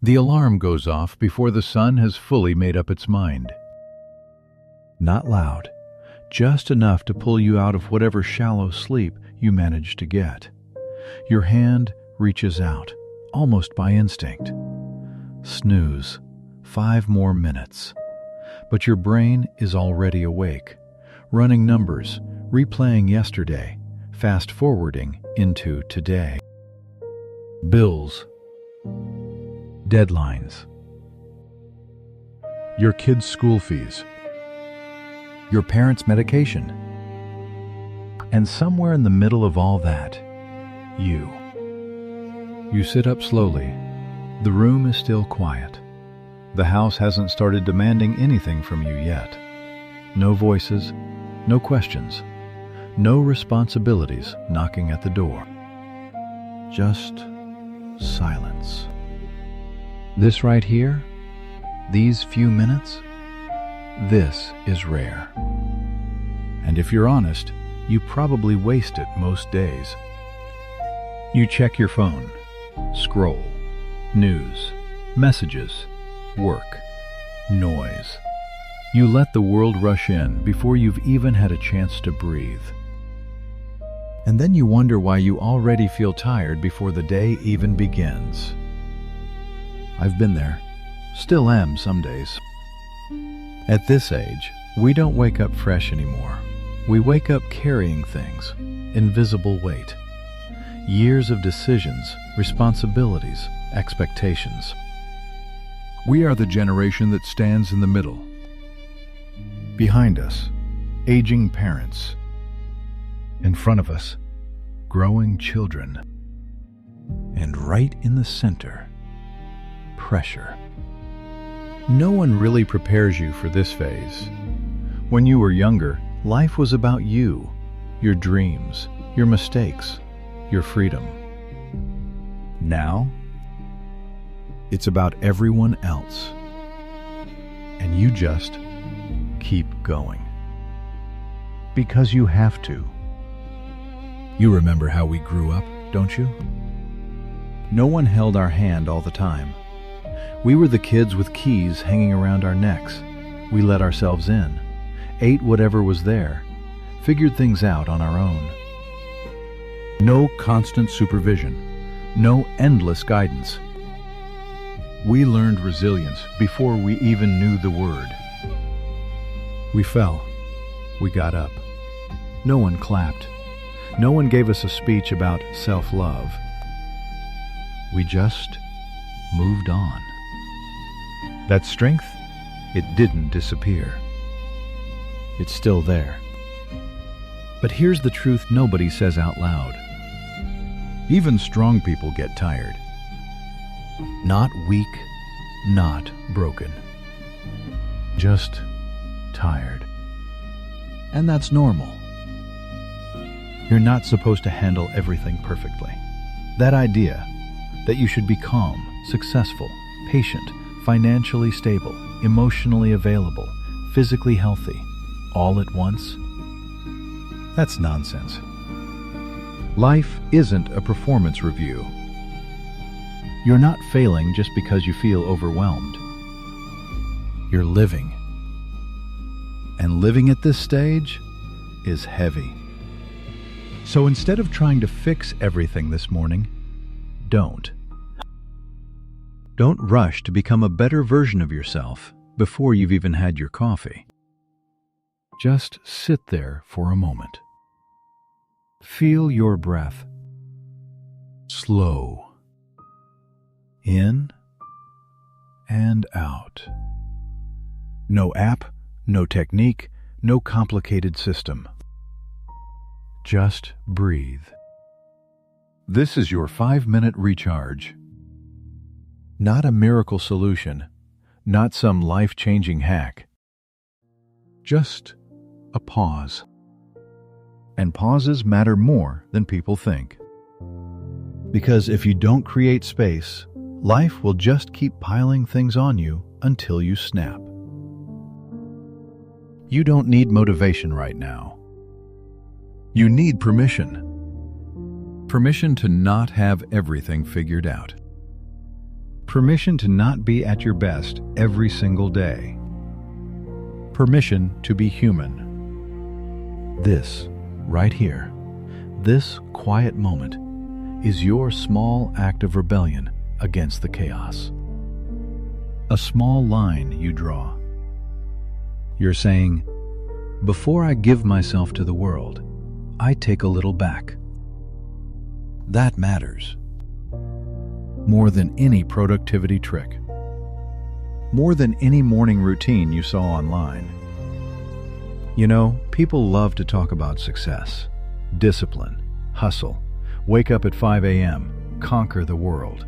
The alarm goes off before the sun has fully made up its mind. Not loud, just enough to pull you out of whatever shallow sleep you manage to get. Your hand reaches out, almost by instinct. Snooze, 5 more minutes. But your brain is already awake, running numbers, replaying yesterday, fast-forwarding into today. Bills. Deadlines. Your kids' school fees. Your parents' medication. And somewhere in the middle of all that, you. You sit up slowly. The room is still quiet. The house hasn't started demanding anything from you yet. No voices, no questions, no responsibilities knocking at the door. Just silence. This right here, these few minutes, this is rare. And if you're honest, you probably waste it most days. You check your phone, scroll, news, messages, work, noise. You let the world rush in before you've even had a chance to breathe. And then you wonder why you already feel tired before the day even begins. I've been there, still am some days. At this age, we don't wake up fresh anymore. We wake up carrying things, invisible weight. Years of decisions, responsibilities, expectations. We are the generation that stands in the middle. Behind us, aging parents. In front of us, growing children. And right in the center, pressure. No one really prepares you for this phase. When you were younger, life was about you, your dreams, your mistakes, your freedom. Now, it's about everyone else. And you just keep going. Because you have to. You remember how we grew up, don't you? No one held our hand all the time. We were the kids with keys hanging around our necks. We let ourselves in, ate whatever was there, figured things out on our own. No constant supervision, no endless guidance. We learned resilience before we even knew the word. We fell. We got up. No one clapped. No one gave us a speech about self-love. We just moved on. That strength, it didn't disappear. It's still there. But here's the truth nobody says out loud. Even strong people get tired. Not weak, not broken. Just tired. And that's normal. You're not supposed to handle everything perfectly. That idea that you should be calm, successful, patient, financially stable, emotionally available, physically healthy, all at once, that's nonsense. Life isn't a performance review. You're not failing just because you feel overwhelmed. You're living. And living at this stage is heavy. So instead of trying to fix everything this morning, don't. Don't rush to become a better version of yourself before you've even had your coffee. Just sit there for a moment. Feel your breath. Slow. In and out. No app, no technique, no complicated system. Just breathe. This is your 5-minute recharge. Not a miracle solution, not some life-changing hack. Just a pause. And pauses matter more than people think. Because if you don't create space, life will just keep piling things on you until you snap. You don't need motivation right now. You need permission. Permission to not have everything figured out. Permission to not be at your best every single day. Permission to be human. This, right here, this quiet moment, is your small act of rebellion against the chaos. A small line you draw. You're saying, before I give myself to the world, I take a little back. That matters. More than any productivity trick. More than any morning routine you saw online. You know, people love to talk about success, discipline, hustle, wake up at 5 a.m., conquer the world.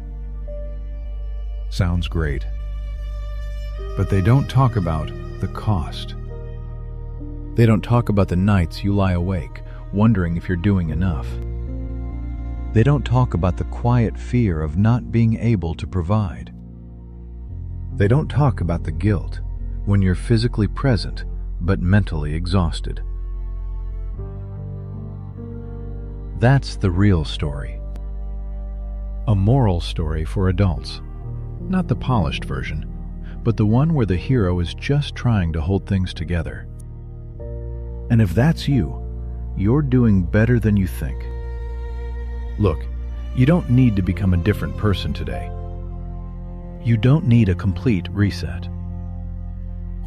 Sounds great. But they don't talk about the cost. They don't talk about the nights you lie awake, wondering if you're doing enough. They don't talk about the quiet fear of not being able to provide. They don't talk about the guilt when you're physically present but mentally exhausted. That's the real story. A moral story for adults. Not the polished version, but the one where the hero is just trying to hold things together. And if that's you, you're doing better than you think. Look, you don't need to become a different person today. You don't need a complete reset.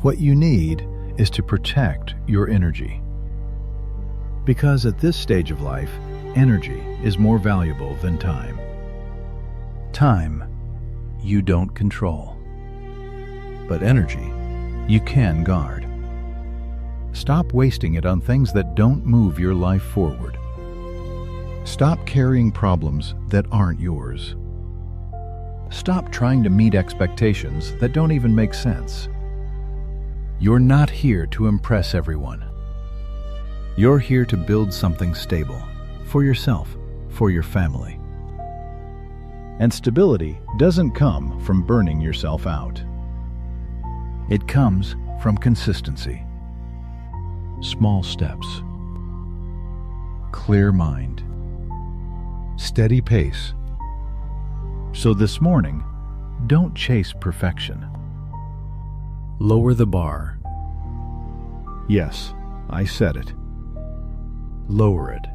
What you need is to protect your energy. Because at this stage of life, energy is more valuable than time. Time, you don't control. But energy, you can guard. Stop wasting it on things that don't move your life forward. Stop carrying problems that aren't yours. Stop trying to meet expectations that don't even make sense. You're not here to impress everyone. You're here to build something stable, for yourself, for your family. And stability doesn't come from burning yourself out. It comes from consistency. Small steps. Clear mind. Steady pace. So this morning, don't chase perfection. Lower the bar. Yes, I said it. Lower it.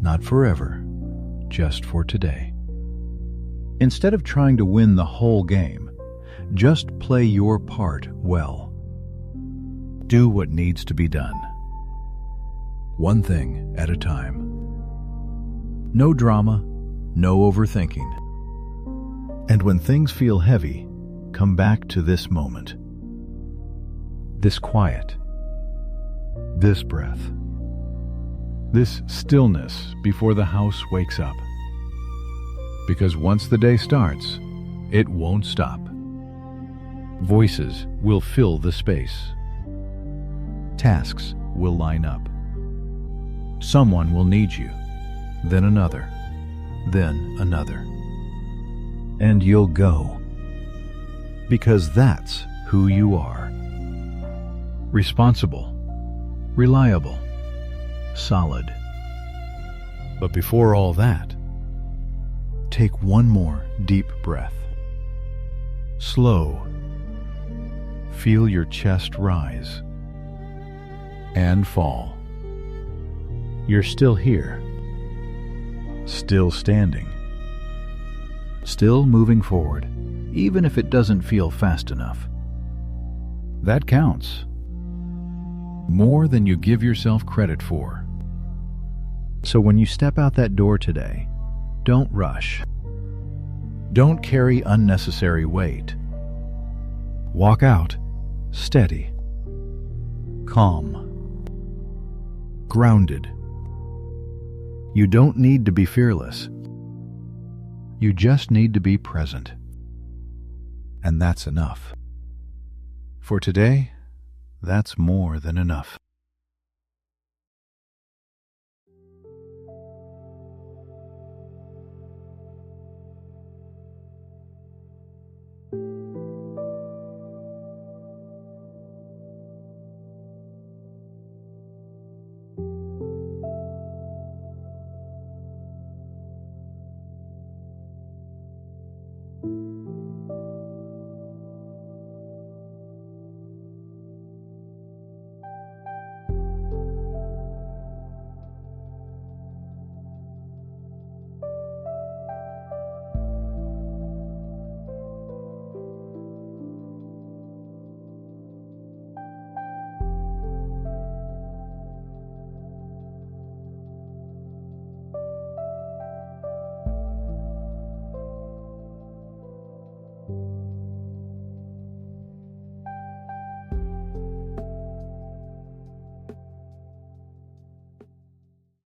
Not forever, just for today. Instead of trying to win the whole game, just play your part well. Do what needs to be done. One thing at a time. No drama, no overthinking. And when things feel heavy, come back to this moment. This quiet. This breath. This stillness before the house wakes up. Because once the day starts, it won't stop. Voices will fill the space. Tasks will line up. Someone will need you, then another, then another. And you'll go. Because that's who you are. Responsible, reliable, solid. But before all that, take one more deep breath. Slow. Feel your chest rise and fall. You're still here, still standing, still moving forward, even if it doesn't feel fast enough. That counts. More than you give yourself credit for. So when you step out that door today, don't rush. Don't carry unnecessary weight. Walk out steady, calm, grounded. You don't need to be fearless. You just need to be present. And that's enough. For today, that's more than enough.